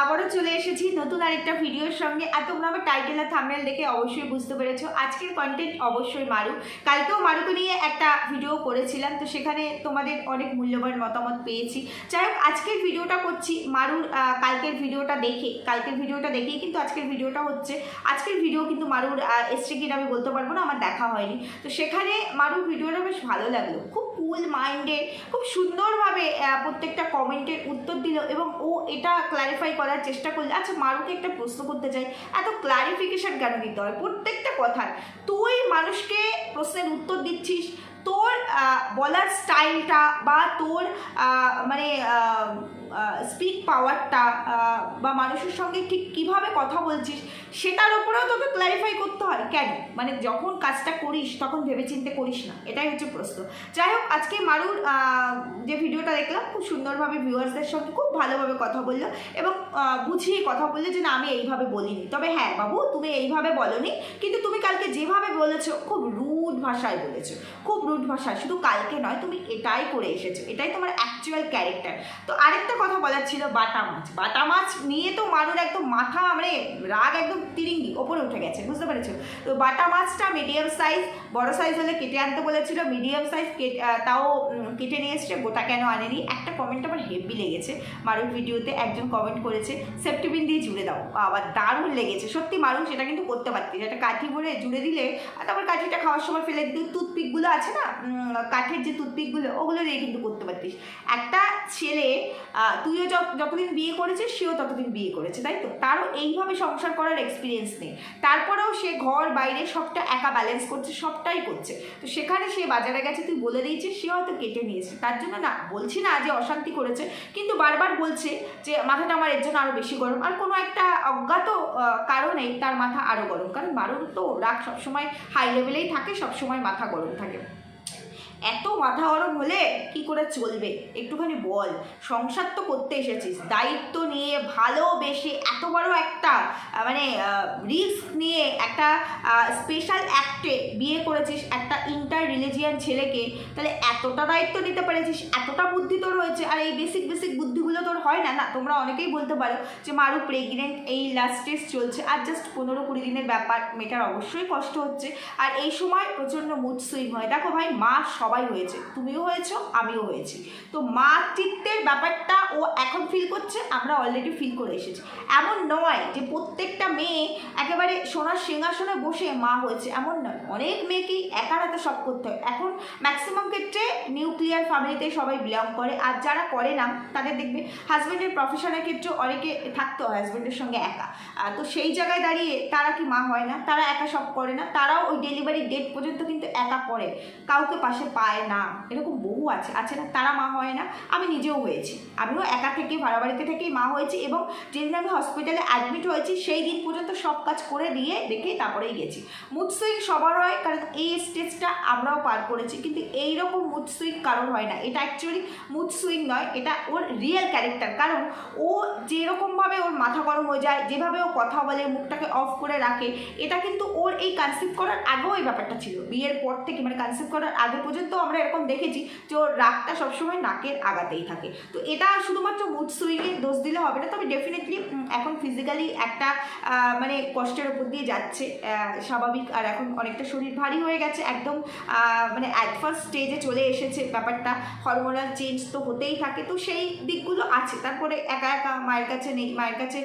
আবারও চলে এসেছি নতুন আরেকটা ভিডিওর সঙ্গে। আর তোমরা আমার টাইটেল আর থাম্বনেল দেখে অবশ্যই বুঝতে পেরেছো আজকের কন্টেন্ট অবশ্যই মারু। কালকেও মারুকে নিয়ে একটা ভিডিও করেছিলাম, তো সেখানে তোমাদের অনেক মূল্যবান মতামত পেয়েছি। যাই হোক, আজকের ভিডিওটা করছি মারুর কালকের ভিডিওটা দেখেই কিন্তু আজকের ভিডিওটা হচ্ছে। আজকের ভিডিও কিন্তু মারুর এসছে কিনা আমি বলতে পারবো না, আমার দেখা হয়নি। তো সেখানে মারুর ভিডিওটা বেশ ভালো লাগলো, খুব কুল মাইন্ডে, খুব সুন্দরভাবে প্রত্যেকটা কমেন্টের উত্তর দিল এবং ও এটা ক্লারিফাই করার চেষ্টা করলে। আচ্ছা, মারুকে একটা প্রশ্ন করতে চাই, এত ক্লারিফিকেশন কেন দিতে হয় প্রত্যেকটা কথার? তুই মানুষকে প্রশ্নের উত্তর দিচ্ছিস, তোর বলার স্টাইলটা বা তোর মানে স্পিক পাওয়ারটা বা মানুষের সঙ্গে ঠিক কীভাবে কথা বলছিস সেটার উপরেও তোকে ক্লারিফাই করতে হয় কেন? মানে যখন কাজটা করিস তখন ভেবেচিন্তে করিস না, এটাই হচ্ছে প্রশ্ন। যাই হোক, আজকে মারুর যে ভিডিওটা দেখলাম খুব সুন্দরভাবে ভিউয়ার্সদের সঙ্গে খুব ভালোভাবে কথা বললো এবং বুঝিয়ে কথা বললো যে না, আমি এইভাবে বলিনি। তবে হ্যাঁ বাবু, তুমি এইভাবে বলোনি, কিন্তু তুমি কালকে যেভাবে বলেছো খুব রুড ভাষায় বলেছো, খুব রুড ভাষায়। শুধু কালকে নয়, তুমি এটাই করে এসেছো, এটাই তোমার অ্যাকচুয়াল ক্যারেক্টার। তো আরেকটা কথা বলার ছিল, বাটা মাছ নিয়ে তো মারুর একদম মাথা মানে রাগ একদম তিরিঙ্গি ওপরে উঠে গেছে, বুঝতে পেরেছো? তো বাটা মাছটা মিডিয়াম সাইজ, বড় সাইজ হলে কেটে আনতে বলেছিল, মিডিয়াম সাইজ তাও কেটে নিয়ে এসছে, গোটা কেন আনেনি? একটা কমেন্ট আমার হেভি লেগেছে মারুর ভিডিওতে। একজন কমেন্ট করেছে সেফটিপিন দিয়ে জুড়ে দাও, আবার দারুণ লেগেছে সত্যি। মারুন সেটা কিন্তু করতে পারতিস, একটা কাঠি ভরে জুড়ে দিলে, আর তারপর কাঠিটা খাওয়ার সময় ফেলে দিতে, টুথপিকগুলো আছে না, কাঠের যে টুথপিকগুলো, ওগুলো দিয়ে কিন্তু করতে পারতিস। একটা ছেলে, তুইও যতদিন বিয়ে করেছিস সেও ততদিন বিয়ে করেছে, তাই তো? তারও এইভাবে সংসার করার এক্সপিরিয়েন্স নেই, তারপরেও সে ঘর বাইরে সবটা একা ব্যালেন্স করছে, সবটাই করছে। তো সেখানে সে বাজারে গেছে, তুই বলে দিয়েছিস, সে হয়তো কেটে নিয়েছে। তার জন্য না বলছি না যে অশান্তি করেছে, কিন্তু বারবার বলছে যে মাথাটা আমার এর জন্য আরও বেশি গরম। আর কোনো একটা অজ্ঞাত কারণে তার মাথা আরও গরম, কারণ মারুর তো রাগ সবসময় হাই লেভেলেই থাকে, সবসময় মাথা গরম থাকে। এত মাথা গরম হলে কি করে চলবে? একটুখানি বল। সংসার তো করতে এসেছিস, দায়িত্ব নিয়ে ভালোবেসে এত বড় একটা মানে রিস্ক নিয়ে একটা স্পেশাল অ্যাক্টে বিয়ে করেছিস একটা ইন্টার রিলিজিয়ান ছেলেকে, তাহলে এতটা দায়িত্ব নিতে পেরেছিস, এতটা বুদ্ধি তোর হয়েছে। আর এই বেসিক বুদ্ধিগুলো তোর হয় না? না, তোমরা অনেকেই বলতে পারো যে মারু প্রেগনেন্ট, এই লাস্ট স্টেজ চলছে, আর জাস্ট 15-20 দিনের ব্যাপার, মেয়েটার অবশ্যই কষ্ট হচ্ছে। আর এই সময় প্রচণ্ড মুড সুইং হয়। দেখো ভাই, মা সবাই হয়েছে, তুমিও হয়েছো, আমিও হয়েছি। তো মাতৃত্বের ব্যাপারটা ও এখন ফিল করছে, আমরা অলরেডি ফিল করে এসেছি। এমন নয় যে প্রত্যেকটা মেয়ে একেবারে সোনার সিংহাসনে বসে মা হয়েছে, এমন নয়। অনেক মেয়েকেই একার হাতে সব করতে হয়। এখন ম্যাক্সিমাম ক্ষেত্রে নিউক্লিয়ার ফ্যামিলিতে সবাই বিলং করে, আর যারা করে না তাদের দেখবে হাজব্যান্ডের প্রফেশনের ক্ষেত্রে অনেকে থাকতে হয় হাজব্যান্ডের সঙ্গে একা। তো সেই জায়গায় দাঁড়িয়ে তারা কি মা হয় না? তারা একা সব করে না, তারাও ওই ডেলিভারি ডেট পর্যন্ত কিন্তু একা করে, কাউকে পাশে পায় না। এরকম বহু আছে না, তারা মা হয় না। আমি নিজেও হয়েছি, আমিও একা থেকে ভাড়া বাড়িতে থেকেই মা হয়েছি, এবং যেদিন আমি হসপিটালে অ্যাডমিট হয়েছি সেই দিন পর্যন্ত সব কাজ করে দিয়ে দেখে তারপরেই গেছি। মুড সুইং সবার হয়, কারণ এই স্টেজটা আমরাও পার করেছি, কিন্তু এইরকম মুড সুইং কারণ হয় না। এটা অ্যাকচুয়ালি মুড সুইং নয়, এটা ওর রিয়েল ক্যারেক্টার। কারণ ও যেরকমভাবে ওর মাথা গরম হয়ে যায়, যেভাবে ও কথা বলে, মুখটাকে অফ করে রাখে, এটা কিন্তু ওর এই কনসিভ করার আগেও এই ব্যাপারটা ছিল। বিয়ের পর থেকে মানে কনসিভ করার আগে পর্যন্ত আমরা এরকম দেখেছি যে ওর রাগটা সবসময় নাকের আগাতেই থাকে। তো এটা শুধুমাত্র মুড সুইংয়ে দোষ দিলে হবে না। তবে ডেফিনেটলি এখন ফিজিক্যালি একটা মানে কষ্টের উপর দিয়ে যাচ্ছে, স্বাভাবিক। আর এখন অনেকটা শরীর ভারী হয়ে গেছে, একদম মানে অ্যাডভান্স স্টেজে চলে এসেছে ব্যাপারটা। হরমোনাল চেঞ্জ তো হতেই থাকে, তো সেই দিকগুলো আছে। তারপরে একা মায়ের কাছে নেই, মায়ের কাছে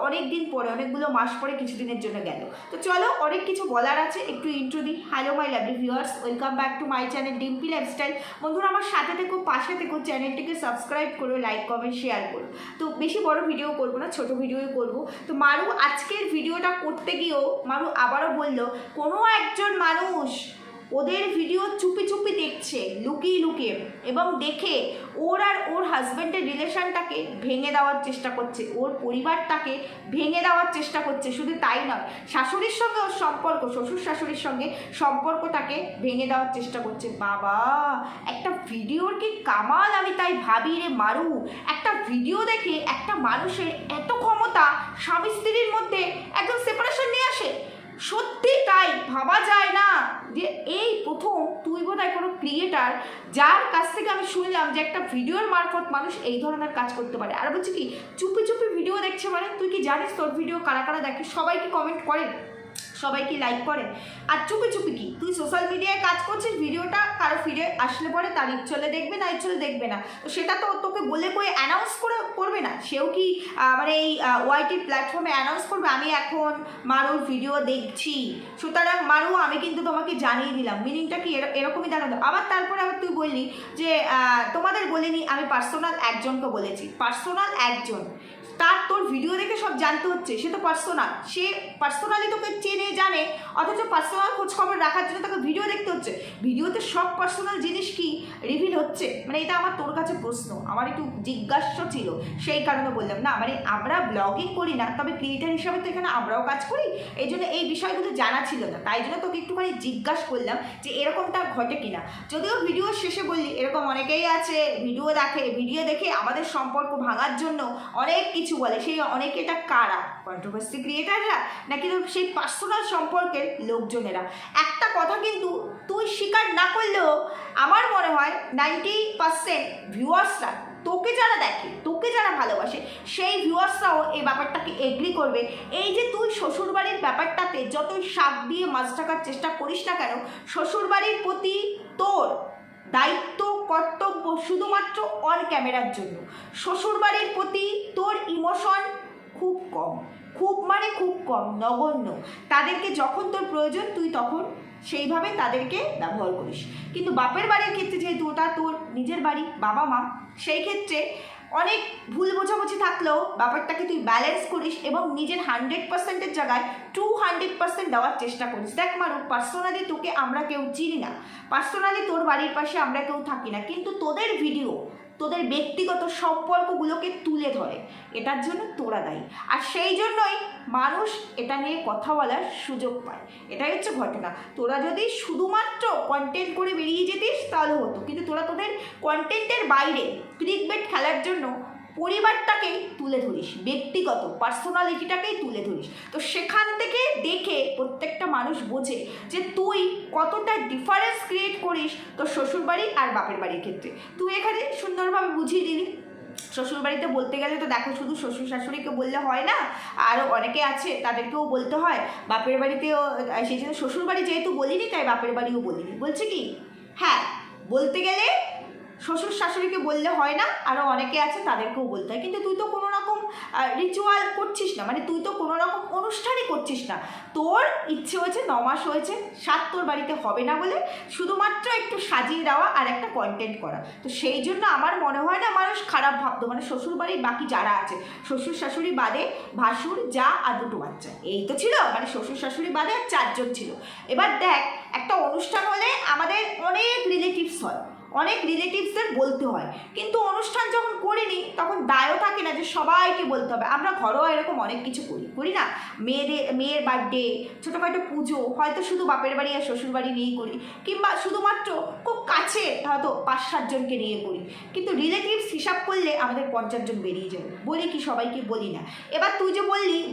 অনেক দিন পরে, অনেকগুলো মাস পরে কিছুদিনের জন্য গেল। তো চলো, অনেক কিছু বলার আছে, একটু ইন্ট্রো দিই। Hello my lovely viewers, welcome back to my channel Dimpy lifestyle. বন্ধুরা, আমার সাথে থেকো, পাশে থেকো, চ্যানেলটিকে সাবস্ক্রাইব করো, লাইক কমেন্ট শেয়ার করো। তো বেশি বড় ভিডিও করবো না, ছোট ভিডিওই করবো। তো মারু আজকের ভিডিওটা করতে গিয়েও মারু আবারও বলল, কোনো একজন মানুষ ওদের ভিডিও চুপি চুপি দেখছে, লুকিয়ে লুকিয়ে, এবং দেখে ওর আর ওর হাজব্যান্ডের রিলেশনটাকে ভেঙে দেওয়ার চেষ্টা করছে, ওর পরিবারটাকে ভেঙে দেওয়ার চেষ্টা করছে। শুধু তাই নয়, শাশুড়ির সঙ্গে ওর সম্পর্ক, শ্বশুর শাশুড়ির সঙ্গে সম্পর্কটাকে ভেঙে দেওয়ার চেষ্টা করছে। বাবা, একটা ভিডিওর কি কামাল! আমি তাই ভাবি রে মারু, একটা ভিডিও দেখে একটা মানুষের এত ক্ষমতা স্বামী স্ত্রীর মধ্যে একদম সেপারেশন নিয়ে আসে। সত্যি তাই, ভাবা যায় না যে এই প্রথম তুই বোধহয় কোনো ক্রিয়েটার যার কাছ থেকে আমি শুনলাম যে একটা ভিডিওর মারফত মানুষ এই ধরনের কাজ করতে পারে। আর বলছি কি, চুপি চুপি ভিডিও দেখছে দেখছে মানে তুই কি জানিস তোর ভিডিও কারা কারা দেখে? সবাই কি কমেন্ট করে? সবাই কি লাইক করে? আর চুপি চুপি কি তুই সোশ্যাল মিডিয়ায় কাজ করছিস, ভিডিওটা কারো ফিরে আসলে পরে তার ইচ্ছলে দেখবে না ইচ্ছলে দেখবে না, তো সেটা তো তোকে বলে কয়ে অ্যানাউন্স করবে না? সেও কি মানে এই ওয়াইটি প্ল্যাটফর্মে অ্যানাউন্স করবে আমি এখন মারুর ভিডিও দেখছি? সুতরাং মারু আমি কিন্তু তোমাকে জানিয়ে দিলাম, মিনিংটা কি এরকমই দেখাতো। আবার তারপরে আবার তুই বললি যে তোমাদের বলিনি, আমি পার্সোনাল একজনকে বলেছি। পার্সোনাল একজন, তার তোর ভিডিও দেখে সব জানতে হচ্ছে, সে তো পার্সোনাল, সে পার্সোনালি তোকে চেনে জানে, অথচ পার্সোনাল খোঁজখবর রাখার জন্য তোকে ভিডিও দেখতে হচ্ছে। ভিডিওতে সব পার্সোনাল জিনিস কি রিভিল হচ্ছে? মানে এটা আমার তোর কাছে প্রশ্ন, আমার একটু জিজ্ঞাসা ছিল, সেই কারণে বললাম। না মানে আমরা ব্লগিং করি না, তবে ক্রিয়েটার হিসাবে তো এখানে আমরাও কাজ করি, এই জন্য এই বিষয়গুলো জানা ছিল না, তাই জন্য তোকে একটুখানি জিজ্ঞাসা করলাম যে এরকমটা ঘটে কিনা। যদিও ভিডিও শেষে বললি এরকম অনেকেই আছে ভিডিও দেখে আমাদের সম্পর্ক ভাঙার জন্য অনেক কিছু বলে, সেই অনেকে এটা কারা? কন্ট্রোভার্সি ক্রিয়েটাররা নাকি তো সেই পার্সোনাল সম্পর্কের লোকজনেরা? একটা কথা কিন্তু তুই স্বীকার না করলেও আমার মনে হয় 90% ভিউয়ার্সরা তোকে যারা দেখে, তোকে যারা ভালোবাসে, সেই ভিউয়ার্সরাও এই ব্যাপারটাকে এগ্রি করবে। এই যে তুই শ্বশুরবাড়ির ব্যাপারটাতে যতই শাক দিয়ে মাছ ঢাকার চেষ্টা করিস না কেন, শ্বশুরবাড়ির প্রতি তোর দায়িত্ব কর্তব্য শুধুমাত্র অন ক্যামেরার জন্য। শ্বশুরবাড়ির প্রতি তোর ইমোশন খুব কম, খুব মানে খুব কম, নগণ্য। তাদেরকে যখন তোর প্রয়োজন তুই তখন সেইভাবে তাদেরকে ব্যবহার করিস। কিন্তু বাপের বাড়ির ক্ষেত্রে যেহেতু ওটা তোর নিজের বাড়ি, বাবা মা, সেই ক্ষেত্রে অনেক ভুল বোঝাবুঝি থাকলেও ব্যাপারটাকে তুই ব্যালেন্স করিস এবং নিজের 100%-এর জায়গায় 200% দেওয়ার চেষ্টা করিস। দেখ মারু, পার্সোনালি তোকে আমরা কেউ চিনি না, পার্সোনালি তোর বাড়ির পাশে আমরা কেউ থাকি না, কিন্তু তোদের ভিডিও তোদের ব্যক্তিগত সম্পর্কগুলোকে তুলে ধরে, এটার জন্য তোরা দায়ী। আর সেই জন্যই মানুষ এটা নিয়ে কথা বলার সুযোগ পায়, এটাই হচ্ছে ঘটনা। তোরা যদি শুধুমাত্র কন্টেন্ট করে বেরিয়ে যেতিস তাহলে হতো, কিন্তু তোরা তোদের কন্টেন্টের বাইরে ক্লিকবেট খেলার জন্য পরিবারটাকেই তুলে ধরিস, ব্যক্তিগত পার্সোনালিটিটাকেই তুলে ধরিস। তো সেখান থেকে দেখে প্রত্যেকটা মানুষ বোঝে যে তুই কতটা ডিফারেন্স ক্রিয়েট করিস তোর শ্বশুরবাড়ি আর বাপের বাড়ির ক্ষেত্রে। তুই এখানে সুন্দরভাবে বুঝিয়ে দিলি। শ্বশুরবাড়িতে বলতে গেলে তো দেখো শুধু শ্বশুর শাশুড়িকে বললে হয় না, আরও অনেকে আছে তাদেরকেও বলতে হয়। বাপের বাড়িতেও সেই জন্য শ্বশুরবাড়ি যেহেতু বলিনি তাই বাপের বাড়িও বলিনি। বলছে কি, হ্যাঁ বলতে গেলে শ্বশুর শাশুড়িকে বললে হয় না, আরও অনেকে আছে তাদেরকেও বলতে হয়। কিন্তু তুই তো কোনো রকম রিচুয়াল করছিস না, মানে তুই তো কোনো রকম অনুষ্ঠানই করছিস না। তোর ইচ্ছে হয়েছে 9 মাস হয়েছে, সাত তোর বাড়িতে হবে না বলে শুধুমাত্র একটু সাজিয়ে দেওয়া আর একটা কন্টেন্ট করা। তো সেই জন্য আমার মনে হয় না মানুষ খারাপ ভাবতো, মানে শ্বশুরবাড়ির বাকি যারা আছে, শ্বশুর শাশুড়ি বাদে ভাসুর, যা আর 2টো বাচ্চা, এই তো ছিল, মানে শ্বশুর শাশুড়ি বাদে আর 4 জন ছিল। এবার দেখ, একটা অনুষ্ঠান হলে আমাদের অনেক রিলেটিভস হয়, অনেক রিলেটিভসদের বলতে হয়, কিন্তু অনুষ্ঠান যখন করিনি তখন দায়ও থাকে না যে সবাইকে বলতে হবে। আমরা ঘরোয়া এরকম অনেক কিছু করি না, মেয়ের বার্থডে, ছোটোখাটো পুজো হয়তো শুধু বাপের বাড়ি আর শ্বশুর বাড়ি নিয়েই করি, কিংবা শুধুমাত্র খুব কাছে হয়তো 5-7 জনকে নিয়ে করি, কিন্তু রিলেটিভস হিসাব করলে আমাদের 50 জন বেরিয়ে যাবে। বলি কি সবাইকে বলি না। এবার তুই যে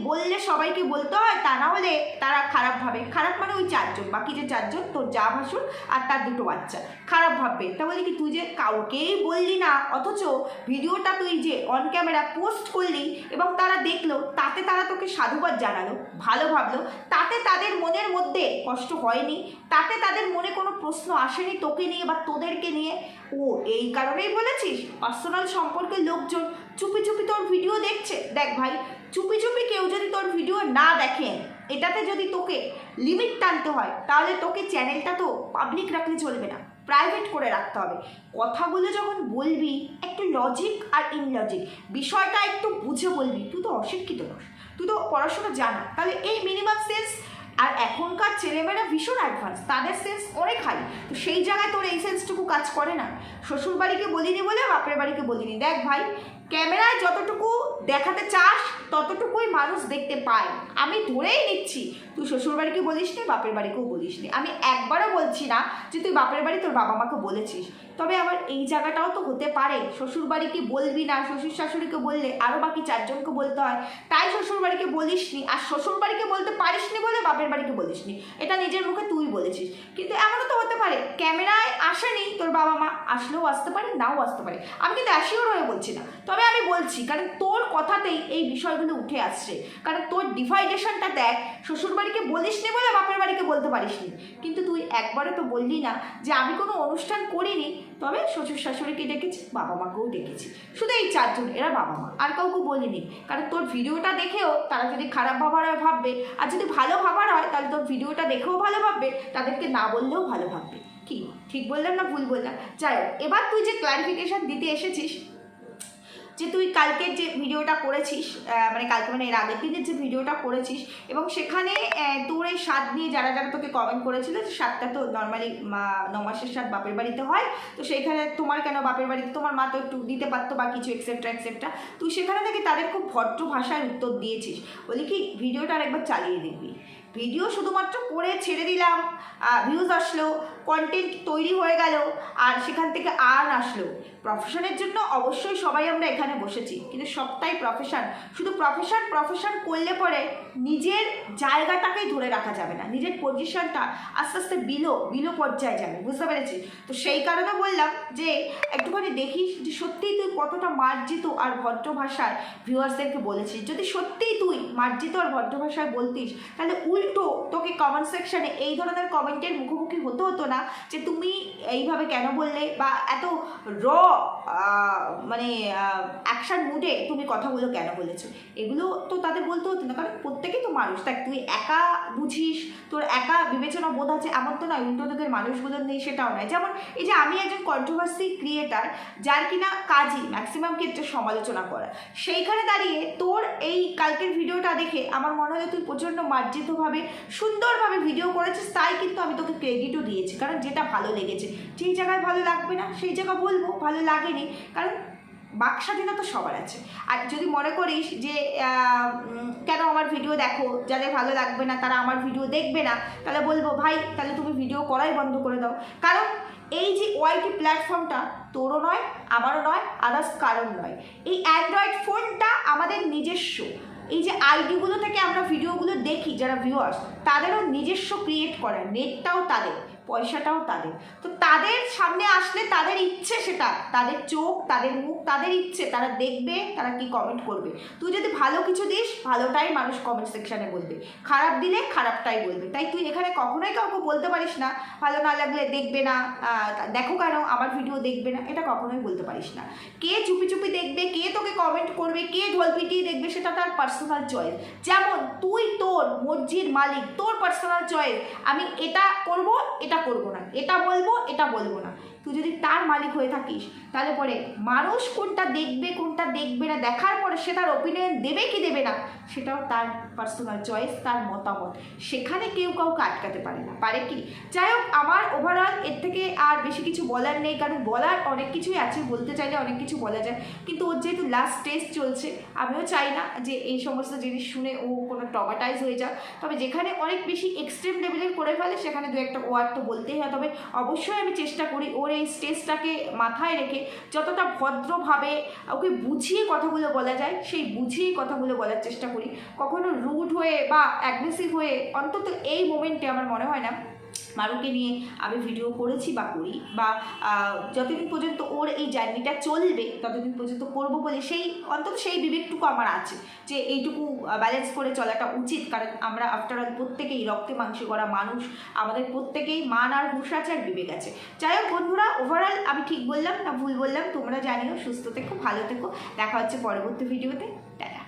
বললে সবাইকে বলতে হয়, তা না হলে তারা খারাপ ভাবে, খারাপ মানে ওই 4 জন, বাকি যে 4 জন তোর যা ভাসুর আর তার 2টো বাচ্চা খারাপ ভাববে। তা বলি কি তুই যে কাউকেই বললি না, অথচ ভিডিওটা তুই যে অন ক্যামেরা পোস্ট করলি এবং তারা দেখলো, তাতে তারা তোকে সাধুবাদ জানালো, ভালো ভাবলো, তাতে তাদের মনের মধ্যে কষ্ট হয়নি, তাতে তাদের মনে কোনো প্রশ্ন আসেনি তোকে নিয়ে বা তোদেরকে নিয়ে। ও এই কারণেই বলেছিস পার্সোনাল সম্পর্কের লোকজন চুপি চুপি তোর ভিডিও দেখছে। দেখ ভাই, চুপি চুপি কেউ যদি তোর ভিডিও না দেখে, এটাতে যদি তোকে লিমিট টানতে হয় তাহলে তোকে চ্যানেলটা তো পাবলিক রাখলে চলবে না, প্রাইভেট করে রাখতে হবে। কথাগুলো যখন বলবি একটু লজিক আর ইনলজিক বিষয়টা একটু বুঝে বলবি। তুই তো অশিক্ষিত নস, তুই তো পড়াশোনা জানা, তাহলে এই মিনিমাম সেন্স। আর এখনকার ছেলেমেয়েরা ভীষণ অ্যাডভান্স, তাদের সেন্স অনেক হাই, তো সেই জায়গায় তোর এই সেন্সটুকু কাজ করে না। শ্বশুর বাড়িকে বলিনি বলে বাপের বাড়িকে বলিনি। দেখ ভাই, ক্যামেরায় যতটুকু দেখাতে চাস ততটুকুই মানুষ দেখতে পায়। আমি ধরেই নিচ্ছি তুই শ্বশুরবাড়িকে বলিস নি, বাপের বাড়িকেও বলিস নি। আমি একবারও বলছি না যে তুই বাপের বাড়ি তোর বাবা মাকে বলেছিস, তবে আবার এই জায়গাটাও তো হতে পারে শ্বশুরবাড়িকে বলবি না, শ্বশুর শাশুড়িকে বললে আরও বাকি 4 জনকে বলতে হয়, তাই শ্বশুরবাড়িকে বলিস নি। আর শ্বশুরবাড়িকে বলতে পারিস নি বলে বাপের বাড়িকে বলিস নি, এটা নিজের মুখে তুই বলেছিস। কিন্তু এমনও তো হতে পারে ক্যামেরায় আসেনি তোর বাবা মা, আসলেও আসতে পারে, নাও আসতে পারে, আমি কিন্তু অ্যাসিওর হয়ে বলছি না। তো তবে আমি বলছি, কারণ তোর কথাতেই এই বিষয়গুলো উঠে আসছে। কারণ তোর ডিভাইডেশনটা দেখ, শ্বশুরবাড়িকে বলিস নি বলে বাপের বাড়িকে বলতে পারিস নি, কিন্তু তুই একবারও তো বললি না যে আমি কোনো অনুষ্ঠান করিনি, তবে শ্বশুর শাশুড়িকে ডেকেছি, বাবা মাকেও ডেকেছি, শুধু এই 4 জন, এরা বাবা মা, আর কাউকে বলিনি। কারণ তোর ভিডিওটা দেখেও তারা যদি খারাপ ভাবার হয় ভাববে, আর যদি ভালো ভাবার হয় তাহলে তোর ভিডিওটা দেখেও ভালো ভাববে, তাদেরকে না বললেও ভালো ভাববে। কি ঠিক বললাম না ভুল বললাম? যাই হোক, এবার তুই যে ক্লারিফিকেশন দিতে এসেছিস যে তুই কালকের যে ভিডিওটা করেছিস, মানে কালকে মানে এর আগের দিনের যে ভিডিওটা করেছিস, এবং সেখানে তোর এই স্বাদ নিয়ে যারা যারা তোকে কমেন্ট করেছিল যে স্বাদটা তো নর্মালি 9 মাসের স্বাদ বাপের বাড়িতে হয়, তো সেইখানে তোমার কেন বাপের বাড়িতে, তোমার মা তো একটু দিতে পারতো বা কিছু এক্সেট্রা এক্সেট্রা, তুই সেখানে থেকে তাদের খুব ভদ্র ভাষায় উত্তর দিয়েছিস। বলি কি ভিডিওটা আরেকবার চালিয়ে দেখবি। ভিডিও শুধুমাত্র করে ছেড়ে দিলাম, ভিউজ আসলো, কন্টেন্ট তৈরি হয়ে গেল, আর সেখান থেকে আর্ন আসলো। প্রফেশনের জন্য অবশ্যই সবাই আমরা এখানে বসেছি, কিন্তু সবটাই প্রফেশন। শুধু প্রফেশন করলে পরে নিজের জায়গাটাকেই ধরে রাখা যাবে না, নিজের পজিশনটা আস্তে আস্তে বিলো পর্যায়ে যাবে, বুঝতে পেরেছি? তো সেই কারণে বললাম যে একটুখানি দেখিস যে সত্যিই তুই কতটা মার্জিত আর ভদ্র ভাষায় ভিউয়ার্সদেরকে বলেছিস। যদি সত্যিই তুই মার্জিত আর ভদ্র ভাষায় বলতিস, তাহলে উল্টো তোকে কমেন্ট সেকশানে এই ধরনের কমেন্টের মুখোমুখি হতো না যে তুমি এইভাবে কেন বললে, বা এত র মানে অ্যাকশন মুডে তুমি কথাগুলো কেন বলেছো, এগুলো তো তাদের বলতে হতো না। কারণ প্রত্যেকেই তো মানুষ, তাই তুই একা বুঝিস, তোর একা বিবেচনা বোধ আছে এমন তো নয়, উল্টো তোদের মানুষগুলো নেই সেটাও নয়। যেমন এই যে আমি একজন কন্ট্রোভার্সি ক্রিয়েটার, যার কিনা কাজই ম্যাক্সিমাম ক্ষেত্রে সমালোচনা করা, সেইখানে দাঁড়িয়ে তোর এই কালকের ভিডিওটা দেখে আমার মনে হয় তুই প্রচণ্ড মার্জিতভাবে সুন্দরভাবে ভিডিও করেছিস, তাই কিন্তু আমি তোকে ক্রেডিটও দিয়েছি। কারণ যেটা ভালো লেগেছে, যেই জায়গায় ভালো লাগবে না সেই জায়গা বলবো ভালো লাগেনি, কারণ বাক স্বাধীনতা সবার আছে। আর যদি মনে করিস যে কেন আমার ভিডিও দেখো, যাদের ভালো লাগবে না তারা আমার ভিডিও দেখবে না, তাহলে বলবো ভাই তাহলে তুমি ভিডিও করাই বন্ধ করে দাও। কারণ এই যে ওয়াইটি প্ল্যাটফর্মটা তোরও নয়, আমারও নয়, আদার্স কারণ নয়, এই অ্যান্ড্রয়েড ফোনটা আমাদের নিজস্ব। এই যে আইডিগুলো থেকে আমরা ভিডিওগুলো দেখি, যারা ভিউয়ার্স, তাদেরও নিজস্ব ক্রিয়েট করা, নেটটাও তাদের, পয়সাটাও তাদের। তো তাদের সামনে আসলে তাদের ইচ্ছে, সেটা তাদের চোখ, তাদের মুখ, তাদের ইচ্ছে, তারা দেখবে, তারা কি কমেন্ট করবে। তুই যদি ভালো কিছু দিস, ভালোটাই মানুষ কমেন্ট সেকশানে বলবে, খারাপ দিলে খারাপটাই বলবে। তাই তুই এখানে কখনোই কাউকে বলতে পারিস না ভালো না লাগলে দেখবে না, দেখো কেন আমার ভিডিও দেখবে না, এটা কখনোই বলতে পারিস না। কে চুপি চুপি দেখবে, কে তোকে কমেন্ট করবে, কে ঢোল পিটিয়ে দেখবে, সেটা তার পার্সোনাল চয়েস। যেমন তুই তোর মর্জির মালিক, তোর পার্সোনাল চয়েস, আমি এটা করব, এটা করব না, এটা বলবো, এটা বলবো না। তুই যদি তার মালিক হয়ে থাকিস, তাহলে পরে মানুষ কোনটা দেখবে কোনটা দেখবে না, দেখার পরে সে তার ওপিনিয়ন দেবে কি দেবে না, সেটাও তার পার্সোনাল চয়েস, তার মতামত। সেখানে কেউ কাউকে আটকাতে পারে না, পারে কি? যাই হোক, আমার ওভারঅল এর থেকে আর বেশি কিছু বলার নেই, কারণ বলার অনেক কিছুই আছে, বলতে চাইলে অনেক কিছু বলা যায়, কিন্তু ওর যেহেতু লাস্ট টেস্ট চলছে, আমিও চাই না যে এই সমস্ত জিনিস শুনে ও কোনো ট্রমাটাইজ হয়ে যাক। তবে যেখানে অনেক বেশি এক্সট্রিম লেভেলের করে ফেলে, সেখানে দু একটা ওয়ার্ড তো বলতেই হয়। তবে অবশ্যই আমি চেষ্টা করি ওর এই স্টেজটাকে মাথায় রেখে যতটা ভদ্রভাবে ওকে বুঝিয়ে কথাগুলো বলা যায়, সেই বুঝিয়েই কথাগুলো বলার চেষ্টা করি। কখনো রুড হয়ে বা অ্যাগ্রেসিভ হয়ে, অন্তত এই মোমেন্টে আমার মনে হয় না মারুকে নিয়ে আমি ভিডিও করেছি বা করি, বা যতদিন পর্যন্ত ওর এই জার্নিটা চলবে ততদিন পর্যন্ত করবো বলে অন্তত সেই বিবেকটুকু আমার আছে যে এইটুকু ব্যালেন্স করে চলাটা উচিত। কারণ আমরা আফটারঅল প্রত্যেকেই রক্তে মাংসে করা মানুষ, আমাদের প্রত্যেকেই মান আর হুঁশ আছে আর বিবেক আছে। যাই হোক বন্ধুরা, ওভারঅল আমি ঠিক বললাম না ভুল বললাম তোমরা জানিও। সুস্থ থেকো, ভালো থেকো, দেখা হচ্ছে পরবর্তী ভিডিওতে। টাটা।